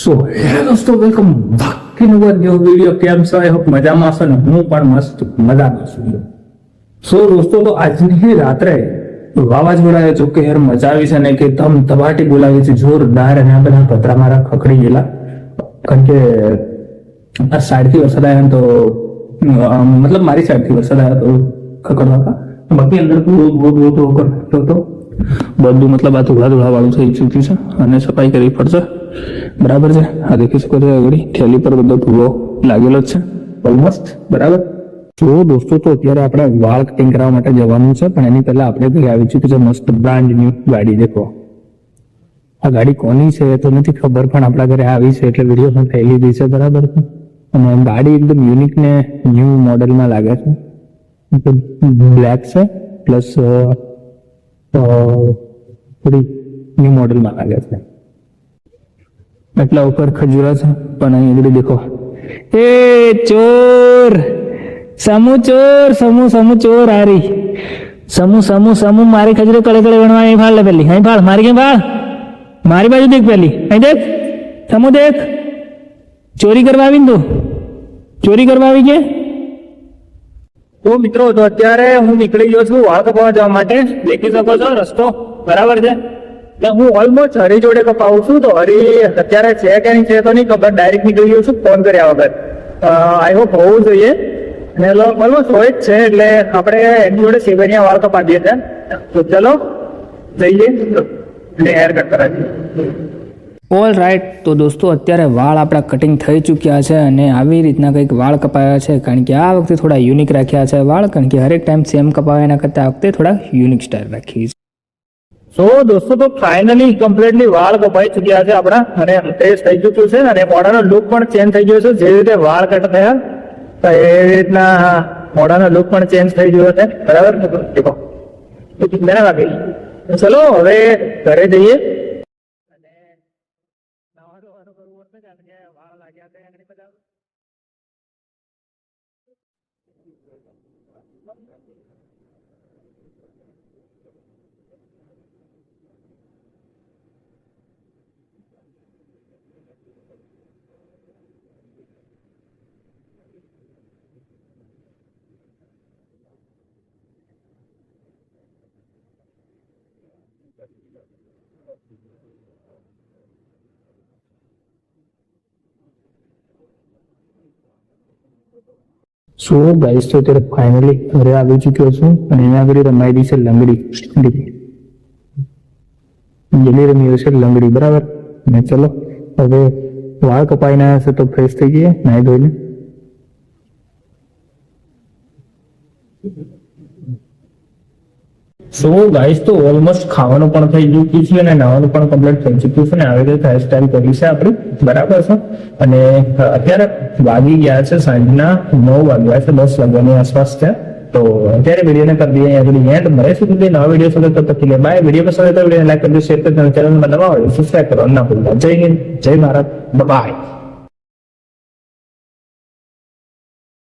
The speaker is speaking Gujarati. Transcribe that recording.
સો હે દોસ્તો, welcome back to new video. કેમ છો? આઈ હોપ મજામાં છો ને હું પણ મસ્ત મજામાં છું. સો દોસ્તો, તો આજની રાત્રે વાવાઝોડાએ જો કે યાર મચાવી છે ને કે ધમ ધબાટી બોલાવી છે જોરદાર, અને આ બધા પતરા મારા ખખડી ગયેલા કારણ કે આ સાઈડથી વરસાદ આવ્યા તો મતલબ મારી સાઈડથી વરસાદ આવ્યા તો ખકડવા હતા. બાકી અંદર હતો બધું, મતલબ આ ધોળા વાળું થઈ ચૂક્યું છે અને સફાઈ કરવી પડશે. બરાબર છે. આ દેખી શકો છો આગળ થેલી પર બધો ધૂળો લાગેલો જ છે ઓલમોસ્ટ. બરાબર. તો દોસ્તો, તો અત્યારે આપણે વાળ કટિંગ કરવા માટે જવાનું છે, પણ એની પહેલા આપણે ઘરે આવી ચૂકી છે મસ્ત બ્રાન્ડ ન્યુ ગાડી. દેખો આ ગાડી કોની છે તો નથી ખબર, પણ આપણા ઘરે આવી છે એટલે વિડીયો પણ થઈ લીધી છે. બરાબર છે. અને ગાડી એકદમ યુનિક ને ન્યુ મોડેલમાં લાગે છે. બ્લેક છે પ્લસ થોડી ન્યુ મોડેલમાં લાગે છે. એટલા ઉપર ખજૂરા છે, પણ અહીં આગળ દેખો એ ચોર સમૂહ ચોર સમૂહ ચોર હારી સમૂહ મારી ખજૂરો કળે વણવા અહીં ફાળ લે પેલી અહીં ફાળ મારી કેમ ફાળ મારી બાજુ દેખ પેલી અહીં દેખ સમૂહ દેખ ચોરી કરવા આવી ને તું ચોરી કરવા આવી છે. તો મિત્રો, તો અત્યારે હું નીકળી ગયો છું વાળ કપાવવા જવા માટે. દેખી શકો છો રસ્તો. બરાબર છે. હું ઓલમોસ્ટ હરી જોડે કપાવું છું. તો હરી અત્યારે છે કે નહીં છે તો નહીં ખબર, ડાયરેક્ટ નીકળી ગયો છું ફોન કર્યા વગર. આઈ હોપ હોવું જોઈએ, અને ઓલમોસ્ટ હોય જ છે એટલે આપણે એની જોડે સેવરિયા વાળ કપાવીએ છીએ. તો ચલો જઈએ અને હેર કટ કરાવીએ. All right. તો દોસ્તો, અત્યારે વાળ આપણા કટિંગ થઈ ચૂક્યા છે અને આવી રીતના કંઈક વાળ કપાયા છે, કારણ કે આ વખતે થોડા યુનિક રાખ્યા છે વાળ, કારણ કે હરેક ટાઈમ સેમ કપાવ્યા એના કરતાં આ વખતે થોડા યુનિક સ્ટાઇલ રાખી છે. સો દોસ્તો, તો ફાઇનલી કમ્પ્લીટલી વાળ કપાઈ ચૂક્યા છે આપણા, અને ટેસ્ટ થઈ ચૂક્યું છે અને મોઢાનો લુક પણ ચેન્જ થઈ ગયો છે. જે રીતે વાળ કટ થયા એવી રીતના મોઢાનો લુક પણ ચેન્જ થઈ ગયો છે. બરાબર. ચલો હવે ઘરે જઈએ. સો ગાઈસ, તો અત્યારે ફાઇનલી ઘરે આવી ચૂક્યો છું અને એના આગળ રમાઈ રહી છે લંગડી. જેલી રમી છે લંગડી. બરાબર. ને ચલો હવે વાળ કપાઈને આવ્યા છે તો ફ્રેશ થઈ જઈએ નાઈ ધોઈને. સો ગાઈસ, તો ઓલમોસ્ટ ખાવાનું પણ થઈ ચૂક્યું છે અને નાવાનું પણ કમ્પ્લીટ થઈ ચૂક્યું છે ને આવી રીતે હેરસ્ટાઈલ કરી છે આપણી. બરાબર છે. અને અત્યારે વાગી ગયા છે સાંજના 9 વાગ્યા છે, 10 વાગ્યાની આસપાસ છે. તો અત્યારે વિડીયોને કરી દઈએ આગળ એન્ડ. મળે છે સુધી નવા વિડીયો સાથે. તો પછી બાય. વિડીયો પસંદ આવે તો વિડીયોને લાઈક કરજો, શેર કરજો, ચેનલમાં નવા હોય સબસ્ક્રાઈબ કરવાનું ના ભૂલતા. જય હિન્દ, જય ભારત, બાય.